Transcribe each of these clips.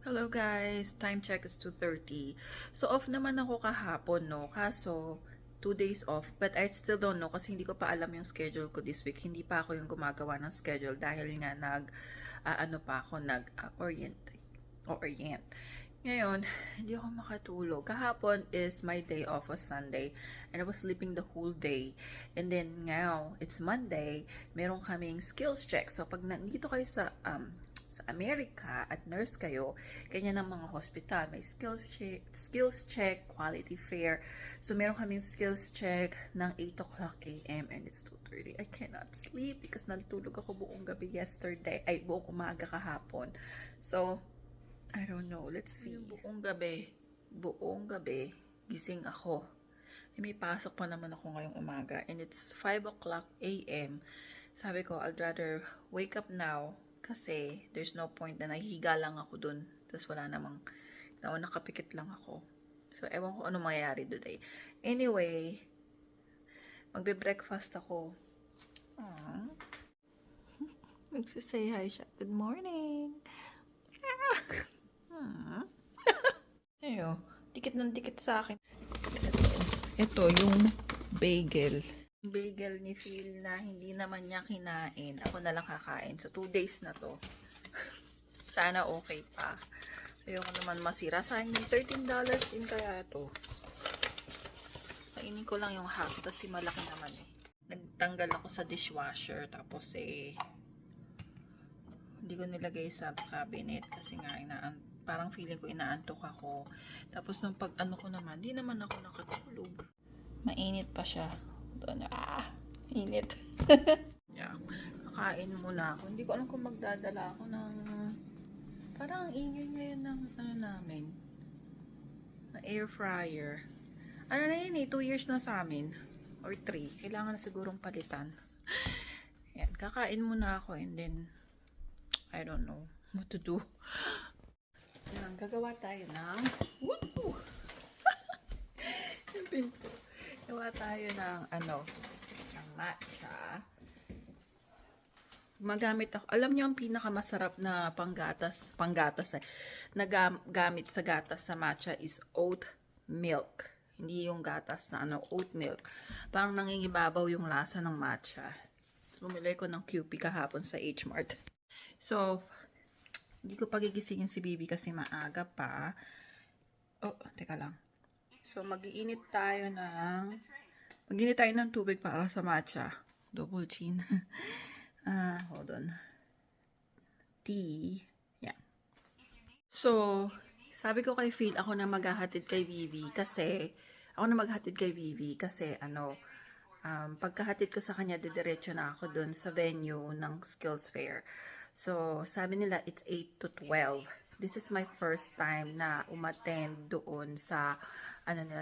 Hello guys, time check is 2:30. So off naman ako kahapon, no? Kaso 2 days off, but I still don't know kasi hindi ko pa alam yung schedule ko this week. Hindi pa ako yung gumagawa ng schedule dahil nga orient. Ngayon, hindi ako makatulog. Kahapon is my day off, was Sunday, and I was sleeping the whole day. And then now, it's Monday, meron kaming skills check. So pag nandito kayo sa Amerika at nurse kayo, ganyan ng mga hospital, may skills check, quality fair. So meron kaming skills check ng 8 o'clock a.m. and it's 2:30. I cannot sleep because natulog ako buong gabi yesterday, ay buong umaga kahapon. So I don't know. Let's see. Buong gabi, gising ako. May pasok pa naman ako ngayong umaga. And it's 5 o'clock a.m. Sabi ko, I'd rather wake up now kasi there's no point na nahihiga lang ako dun. Tapos wala namang, nakapikit lang ako. So, ewan ko ano mangyayari today. Anyway, magbe-breakfast ako. Magsisay hi siya. Good morning! Ayo, dikit ng dikit sa akin. Ito yung bagel. Bagel ni Phil na hindi naman niya kinain. Ako na lang kakain. So, 2 days na to. Sana okay pa. Ayoko naman masira. Sayang yung $13 din kaya to. Kainin ko lang yung half. Kasi malaki naman eh. Nagtanggal ako sa dishwasher. Tapos hindi ko nilagay sa cabinet. Kasi nga parang feeling ko inaantok ako. Tapos nung pag-ano ko naman, di naman ako nakatulog. Mainit pa siya. Doon, init. Yeah. Kakain muna ako. Hindi ko alam kung magdadala ako ng parang ingay ngayon ng namin. Na air fryer. Ano na yun 2 years na sa amin. Or 3. Kailangan na sigurong palitan. Yan. Kakain muna ako and then I don't know what to do. Yan, gagawa tayo ng yung pinto. Gawa tayo ng ng matcha. Magamit ako. Alam niyo ang pinakamasarap na panggatas na gamit sa gatas sa matcha is oat milk. Hindi yung gatas na oat milk. Parang nangingibabaw yung lasa ng matcha. So, bumili ko ng QP kahapon sa H-Mart. So, hindi ko pagigisingin si Bibi kasi maaga pa. Oh, teka lang. So, mag-iinit tayo ng tubig para sa matcha. Double chin. Hold on. Tea. Yeah. So, sabi ko kay Phil, ako na maghahatid kay Bibi kasi, pagkahatid ko sa kanya, didiretso na ako dun sa venue ng skills fair. So, sabi nila, it's 8 to 12. This is my first time na umattend doon sa,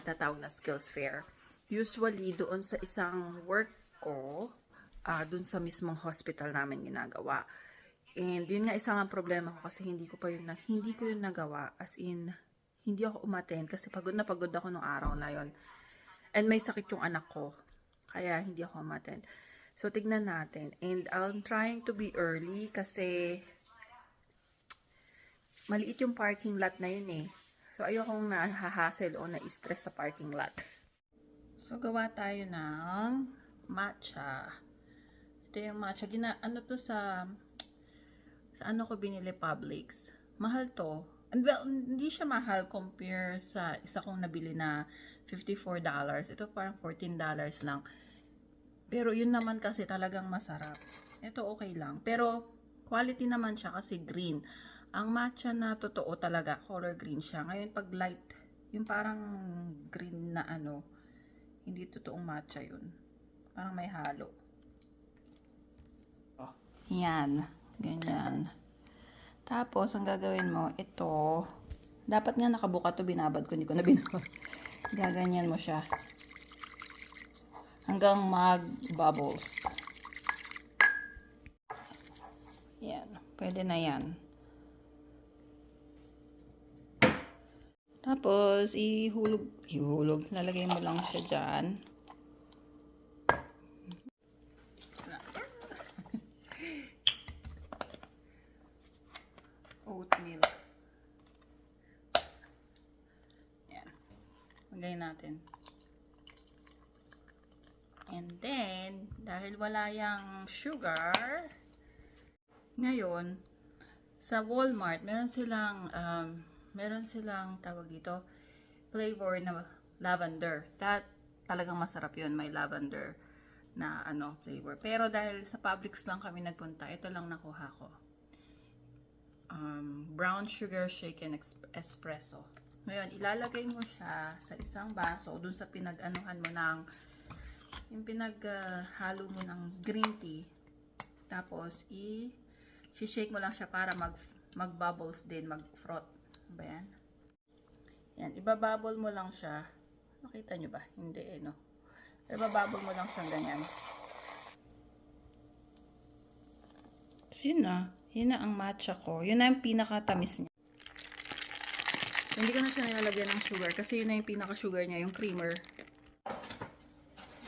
tatawag na skills fair. Usually, doon sa isang work ko, doon sa mismong hospital namin ginagawa. And yun nga isang problema ko kasi hindi ko yun nagawa. As in, hindi ako umattend kasi pagod na pagod ako nung araw na yon. And may sakit yung anak ko. Kaya hindi ako umattend. So, tignan natin. And I'm trying to be early kasi maliit yung parking lot na yun eh. So, ayokong nahahassle o na-stress sa parking lot. So, gawa tayo ng matcha. Ito yung matcha. Sa ko binili, Publix. Mahal to. And well, hindi siya mahal compare sa isa kong nabili na $54. Ito parang $14 lang. Pero yun naman kasi talagang masarap. Ito okay lang. Pero quality naman siya kasi green. Ang matcha na totoo talaga, color green siya. Ngayon pag light, yung parang green na hindi totoong matcha yun. Parang may halo. Oh, yan. Ganyan. Tapos, ang gagawin mo, ito. Dapat nga nakabuka to, binabad ko. Hindi ko na binabad. Gaganyan mo siya. Hanggang mag-bubbles. Yan. Pwede na yan. Tapos, ihulog. Lalagay mo lang siya dyan. Oat milk. Lagay natin. And then, dahil wala yang sugar, ngayon, sa Walmart, meron silang tawag dito, flavor na lavender. Talagang masarap yun, may lavender na flavor. Pero dahil sa Publix lang kami nagpunta, ito lang nakuha ko. Brown sugar shaken espresso. Ngayon, ilalagay mo siya sa isang baso dun sa pinag-anuhan mo ng yung pinaghalo mo ng green tea. Tapos, i-shake mo lang siya para mag-bubbles din, mag-froth. Ba yan? Yan, ibabubble mo lang siya. Nakita nyo ba? Hindi no? Ibabubble mo lang siya ganyan. Yun na ang matcha ko. Yun na yung pinaka-tamis niya. Hindi ko na siya nilalagyan ng sugar kasi yun na yung pinaka-sugar niya, yung creamer.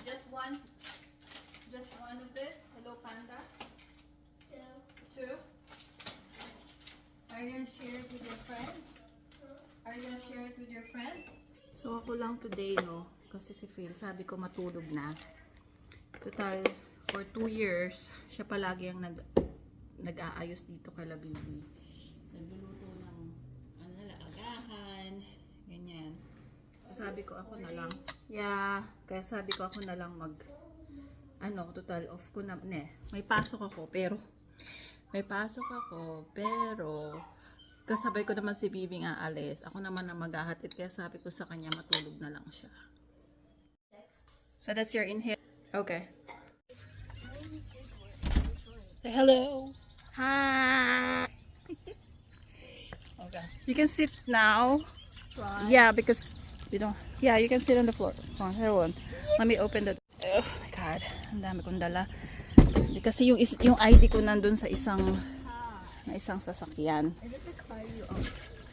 Just one of this. Hello, Panda. Two. Are you gonna share it with your friend? Are you gonna share it with your friend? So, ako lang today, no? Kasi si Phil, sabi ko matulog na. Total, for 2 years, siya palagi ang nag-aayos dito kay Bibi. Nagluluto ng agahan, ganyan. So, sabi ko ako na lang. Yeah, kaya sabi ko ako na lang total off ko na, may pasok ako, pero kasabay ko naman si Bibing aalis. Ako naman ang maghahatid. Kaya sabi ko sa kanya, matulog na lang siya. So that's your inhale. Okay. Say hello. Hi. Okay. You can sit now. Right. Yeah, because we don't. Yeah, you can sit on the floor. Hold on. Let me open the. Oh my God. Ang dami kong dala. Kasi yung ID ko nandun sa isang sasakyan.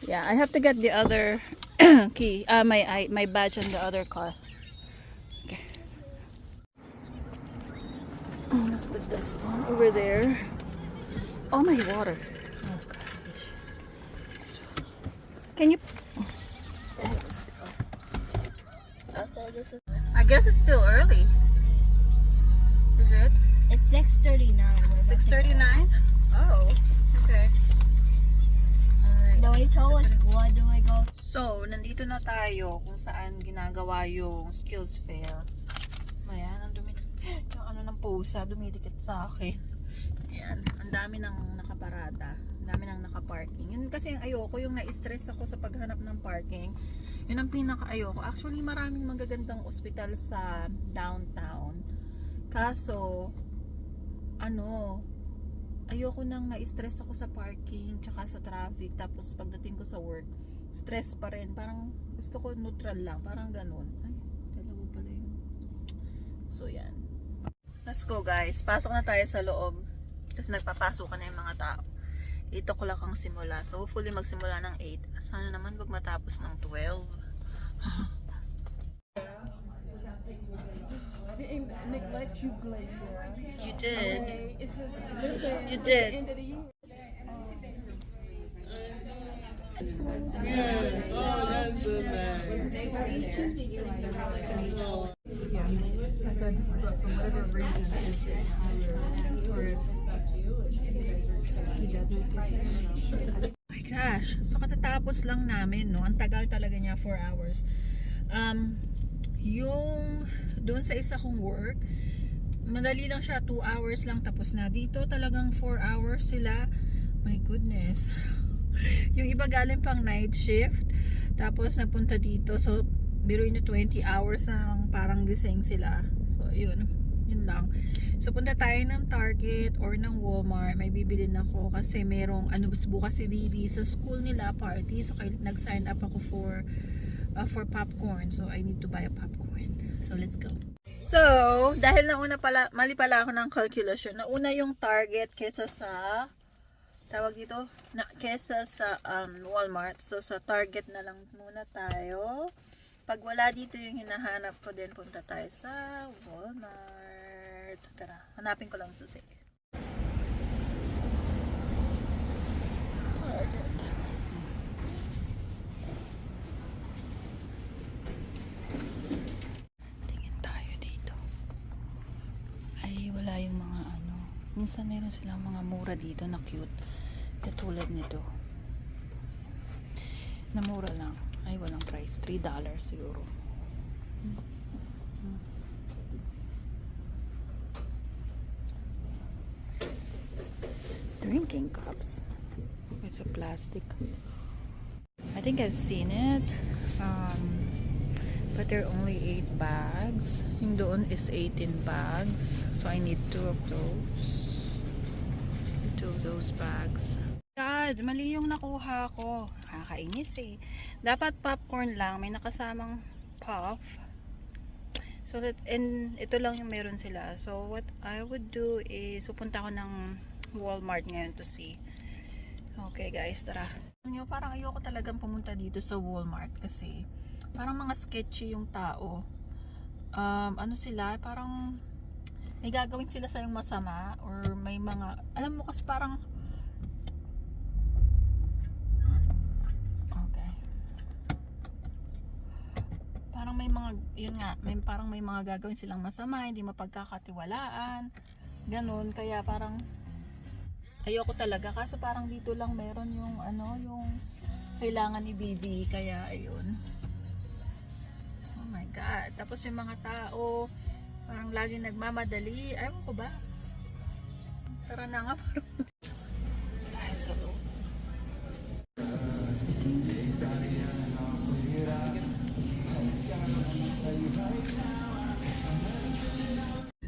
Yeah, I have to get the other key. My badge on the other car. Okay. Let's put this one over there. Oh, my water. Oh gosh. Can you? Let's go. I guess it's still early. Is it? It's 6:39. 6:39? Oh, okay. Alright. Do we tell what school do I go? So, nandito na tayo kung saan ginagawa yung skills fair. Ayan, ang dumi. Yung ng pusa, dumidikit sa akin. Ayan, ang dami nang nakaparada. Ang dami nang nakaparking. Yun kasi yung ayoko, yung na-stress ako sa paghanap ng parking. Yun ang pinaka-ayoko. Actually, maraming magagandang ospital sa downtown. Kaso, ayoko nang na-stress ako sa parking tsaka sa traffic, tapos pagdating ko sa work stress pa rin, parang gusto ko neutral lang, parang ganun. Ay, dalawa pala yun. So yan, let's go guys, pasok na tayo sa loob kasi nagpapasok na yung mga tao. 8 o'clock ang simula, so hopefully magsimula ng 8, sana naman wag matapos ng 12. I didn't neglect you, Glacier. You did. Okay, it's just, listen, You at did. the end of the year. Yes. Oh, that's so nice. I said, but for whatever reason, if you're tired or if he doesn't Oh my gosh, so katatapos lang namin, no? Ang tagal talaga niya, 4 hours. Yung doon sa isa kong work, madali lang siya, 2 hours lang tapos na. Dito talagang 4 hours sila. My goodness. Yung iba galing pang night shift, tapos nagpunta dito, so biruin nyo 20 hours na parang gising sila. So yun lang. So punta tayo ng Target or ng Walmart, may bibilin ako kasi merong bukas si Bibi sa school nila party, so nag-sign up ako for popcorn, so I need to buy a popcorn. So let's go. So dahil mali pala ako ng calculation, nauna yung Target kesa sa kesa sa Walmart. So sa Target na lang muna tayo. Pag wala dito yung hinahanap ko din, punta tayo sa Walmart. Tara, hanapin ko lang susi. minsan meron silang mga mura dito na cute. Katulad nito. Na mura lang. Ay, walang price. $3 siguro. Drinking cups. It's a plastic. I think I've seen it. But there are only 8 bags. Yung doon is 18 bags. So I need 2 of those. 2 of those bags. God, mali yung nakuha ko. Nakakainis eh. Dapat popcorn lang. May nakasamang puff. So that, and ito lang yung meron sila. So what I would do is pupunta ko ng Walmart ngayon to see. Okay guys, tara. Parang ayoko talagang pumunta dito sa Walmart kasi parang mga sketchy yung tao. Ano sila, parang may gagawin sila sa yung masama or may mga, alam mo kasi parang okay. Parang may mga, yun nga, parang may mga gagawin silang masama, hindi mapagkakatiwalaan. Ganun, kaya parang ayoko talaga kasi parang dito lang meron yung ano, yung kailangan ni Bibi, kaya ayun. Oh my God. Tapos yung mga tao parang lagi nagmamadali. Ayaw ko ba? Tara na nga parang. Ay, so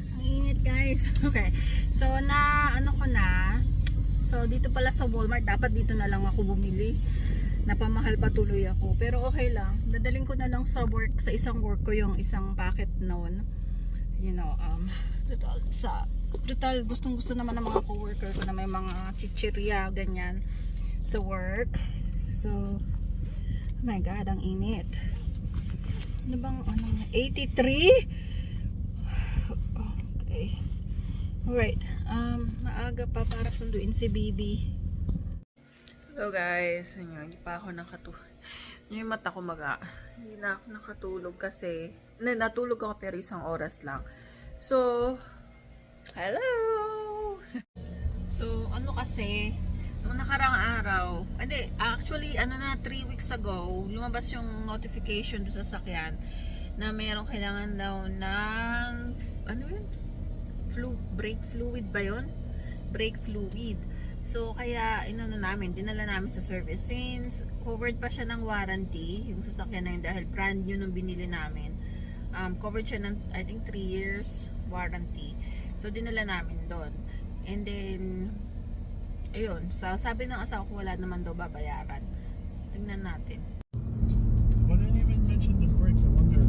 ang init guys. Okay. So na ano ko na. So dito pala sa Walmart, dapat dito na lang ako bumili. Napamahal pa tuloy ako, pero okay lang. Dadaling ko na lang sa work, sa isang work ko yung isang packet noon. You know, total gustong-gusto naman ng mga coworker ko na may mga chichirya ganyan sa work. So, oh my God, ang init. Ano bang 83? Okay. Alright, maaga pa para sunduin si Bibi. Hello guys, hindi pa ako yung mata ko hindi na ako nakatulog kasi natulog ako pero isang oras lang. So, hello! So, ano kasi, nung nakarang araw, actually, 3 weeks ago, lumabas yung notification doon sa sakyan na mayroong kailangan daw ng, brake fluid ba yun? Brake fluid. So, kaya, dinala namin sa service. Since, covered pa siya ng warranty, yung sasakyan na yun, dahil brand new nung binili namin. Covered siya ng, I think, 3 years warranty. So, dinala namin doon. And then, ayun. So, sabi ng asawa ko, wala naman daw babayaran. Tingnan natin. Why didn't you even mention the brakes? I wonder.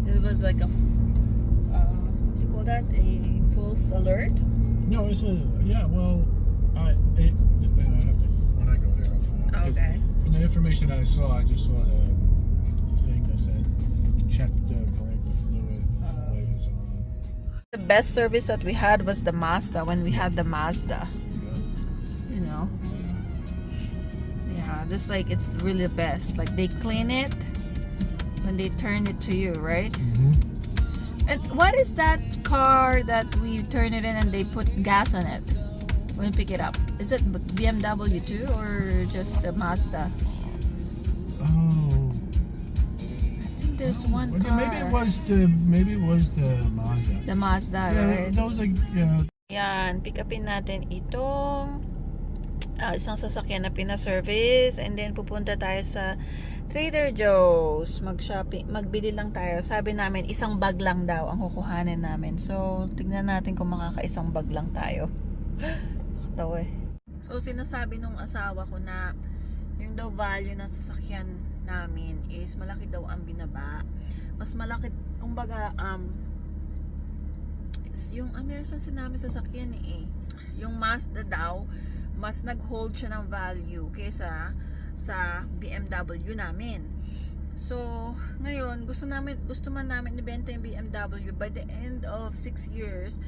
It was like a, what do you call that? A false alert? No, it's well, I have to, when I go there, I'll find out. Okay. From the information I saw, I just saw the thing that said, check the brake fluid light is on. The best service that we had was the Mazda, when we had the Mazda. You know? Yeah, just like it's really the best. Like they clean it when they turn it to you, right? And what is that car that we turn it in and they put gas on it when we pick it up? Is it BMW too or just a Mazda? Oh. I think there's one car. Maybe it was the Mazda. The Mazda, Yeah, right? that was like, yeah. Yan, pick upin natin itong isang sasakyan na pina-service and then pupunta tayo sa Trader Joe's mag-shopping, magbili lang tayo. Sabi namin isang bag lang daw ang kukuhanin namin, so tignan natin kung makakaisang bag lang tayo. Katawa eh. So sinasabi nung asawa ko na yung daw value ng sasakyan namin is malaki daw ang binaba, mas malaki, kumbaga yung meron siyang sinabi sa sasakyan eh, yung Mazda daw mas nag-hold siya ng value kaysa sa BMW namin. So, ngayon, gusto man namin ibenta yung BMW by the end of 6 years,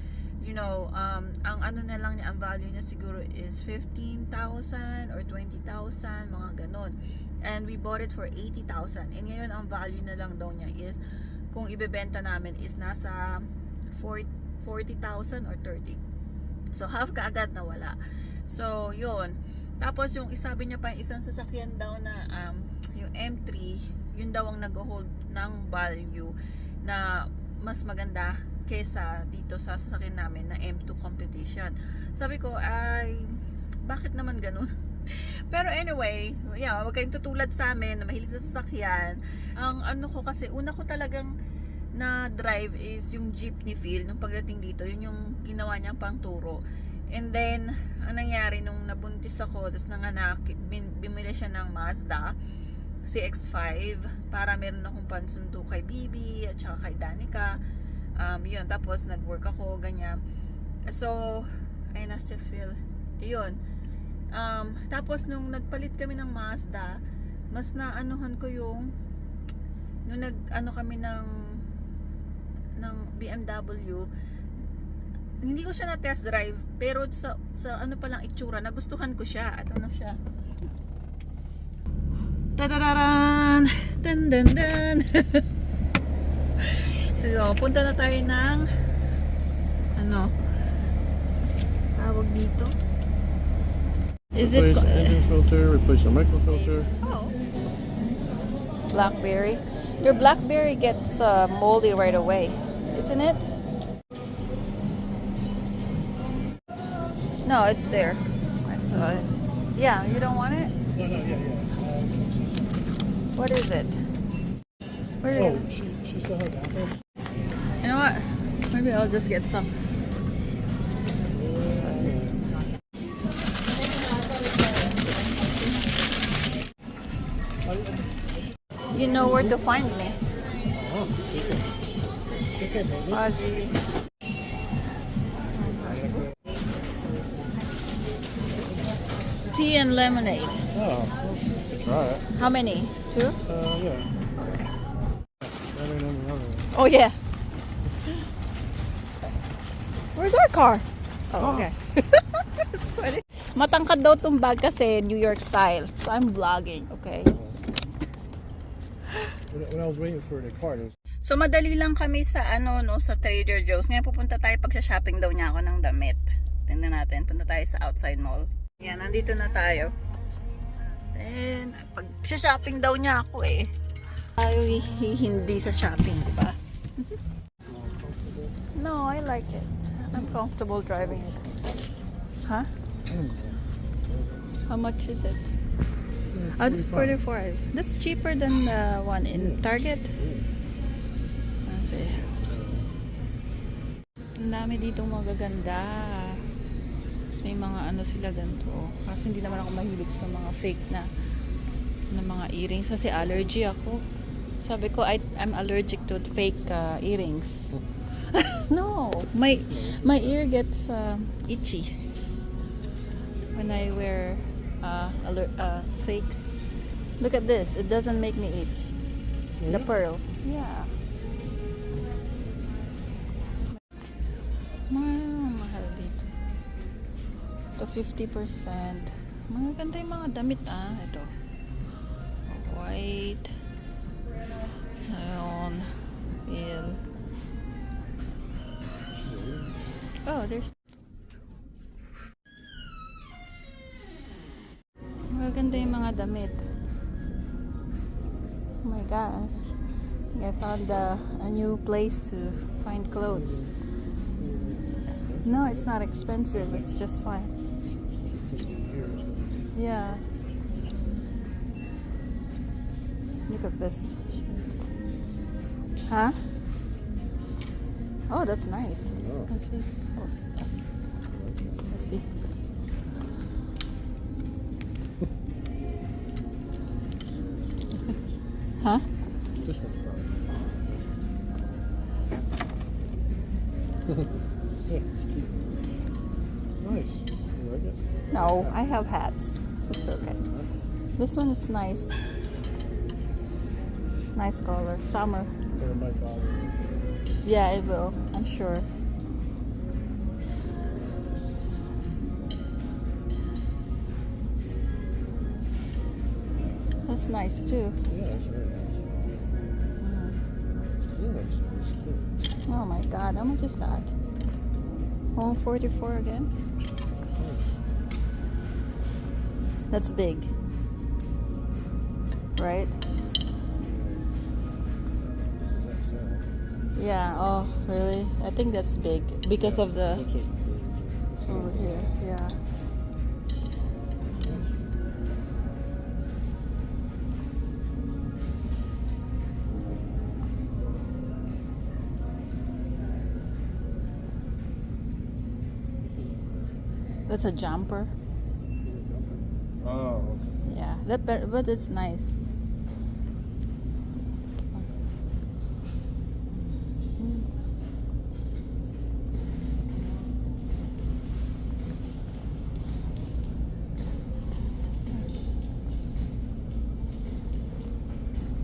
you know, ang ano na lang niya, ang value niya siguro is 15,000 or 20,000, mga ganon. And we bought it for 80,000. And ngayon, ang value na lang daw niya is, kung ibebenta namin is nasa 40,000 or 30. So half kaagad nawala. So yun. Tapos yung isabi niya pa yung isang sasakyan daw na yung M3, yun daw ang nag-hold ng value na mas maganda kesa dito sa sasakyan namin na M2 competition. Sabi ko ay bakit naman ganun? Pero anyway, yeah, wag kayong tutulad sa amin na mahilig sa sasakyan. Ang ano ko kasi, una ko talagang na drive is yung jeepney feel nung pagdating dito, yun yung ginawa niyang pangturo. And then, ang nangyari nung nabuntis ako, tapos nanganak, bimili siya ng Mazda CX-5 para meron akong pansundo kay Bibi at saka kay Danica. Yun, tapos nag-work ako, ganyan. So, I still feel, yun. Tapos nung nagpalit kami ng Mazda, mas naanuhan ko yung nung nag-ano kami ng BMW, hindi ko siya na test drive, pero sa ano pa lang itsura, nagustuhan ko siya. At ano siya? Tadadaran! Dan dan dan! So, punta na tayo ng ano? Tawag dito? Is it Replace the engine filter, replace the microfilter. Oh. Blackberry. Your Blackberry gets moldy right away, isn't it? No, it's there. I saw it. Yeah, you don't want it? No, yeah. What is it? Where Oh, is it? she still has apples? You know what? Maybe I'll just get some. You know where to find me. Oh, chicken. Chicken, baby. Fuzzy. Tea and lemonade. Oh, try it. How many? 2? Yeah. Okay. Better than the other one. Oh yeah. Where's our car? Oh, okay. It's funny. Matangkad daw tong bag kasi New York style. So I'm vlogging, okay? When I was waiting for the car, it was So madali lang kami sa sa Trader Joe's. Ngayon pupunta tayo pag shopping daw niya ako ng damit. Tingnan natin, punta tayo sa outside mall. Yan, nandito na tayo. Then, pag shopping daw niya ako tayo hindi sa shopping, di ba? No, I like it. I'm comfortable driving it. Huh? How much is it? Oh, this is 45. That's cheaper than the one in Target. Kasi, ang dami ditong magaganda. May mga sila ganito. Kasi hindi naman ako mahilig sa mga fake na mga earrings. Kasi allergy ako. Sabi ko, I'm allergic to fake earrings. No, my ear gets itchy when I wear fake. Look at this. It doesn't make me itch. The pearl. Yeah. Mahal dito. Ito 50%. Maganda yung mga damit ito. White. Ayan. Feel. Oh, there's maganda yung mga damit. Oh my gosh. I found a new place to find clothes. No, it's not expensive. It's just fine. Yeah. Look at this. Huh? Oh, that's nice. Oh. Let's see. Oh. Let's see. Huh? This one's fine. Yeah, it's cute. Nice. You like it? No, I have hats. It's okay. This one is nice. Nice color. Summer. But it might bother you. Yeah, it will. I'm sure. That's nice too. Yeah, it's very nice. Yeah, it's nice too. Oh my god, how much is that? Oh, 44 again. That's big. Right? Yeah, oh, really? I think that's big because of the Looks like over here. Yeah. That's a jumper. oh, okay. Yeah, but it's nice.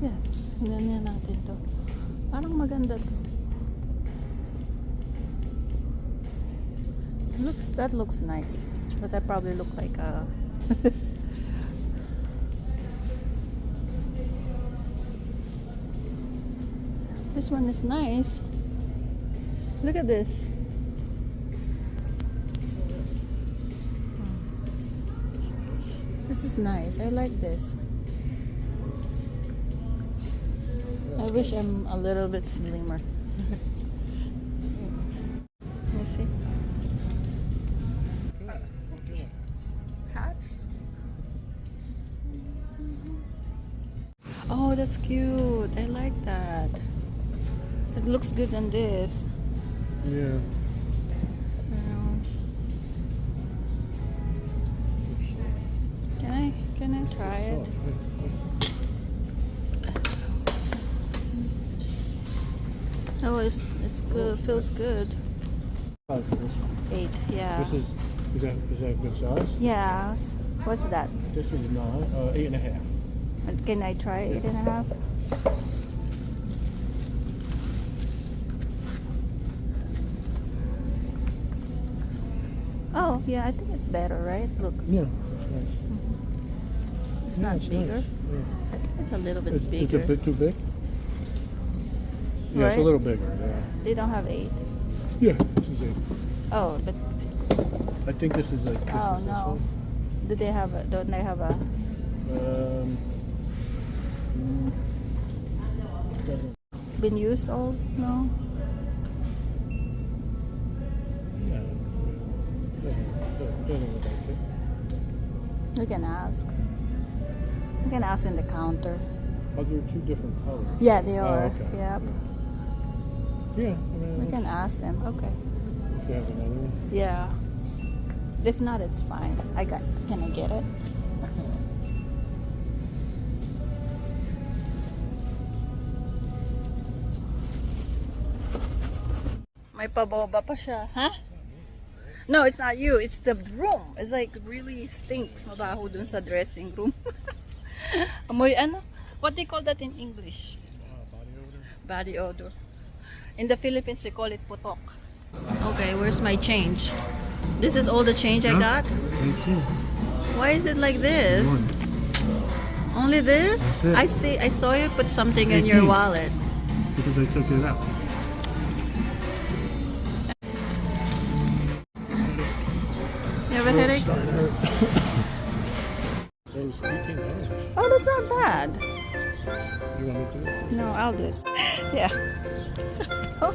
Yeah, tingnan natin to. Parang maganda to. That looks nice. But I probably look like a This one is nice. Look at this. This is nice. I like this. I wish I'm a little bit slimmer. Let me see. Hats? Oh, that's cute. I like that. It looks good on this. Yeah. Can I try it? Oh, it's good. Feels good. Size for this one. 8. Yeah. This is that a good size? Yeah. What's that? This is 8.5. Can I try 8.5? Oh, yeah, I think it's better, right? Look, Yeah, that's nice. it's Yeah, not it's bigger. nice. Yeah. I think it's a little bit It's bigger. a bit too big. Yeah, it's a Right? little bigger. Yeah. They don't have 8. Yeah, this is 8. Oh, but I think this is like. This oh is this no. Do they have a? Don't they have a? one. Doesn't- Been used all? No. No. Doesn't look like it. We can ask. We can ask in the counter. Oh, they're two different colors. Yeah, they Oh, are. okay. Yep. Yeah, I mean, We can ask them. Okay. if they have another one. Yeah. If not, it's fine. Can I get it? May paboba pa siya. Huh? No, it's not you. It's the room. It's like really stinks. Mabaho dun sa dressing room. Amoy ano? What do you call that in English? Body odor. Body odor. In the Philippines, we call it putok. Okay, where's my change? This is all the change I got? Thank you. Why is it like this? One. Only this? That's it. I saw you put something in your 18. wallet. Because I took it out. You have a headache? Starting to hurt. That was $18. Oh, that's not bad. You want me to do it? No, I'll do it. Yeah. Oh,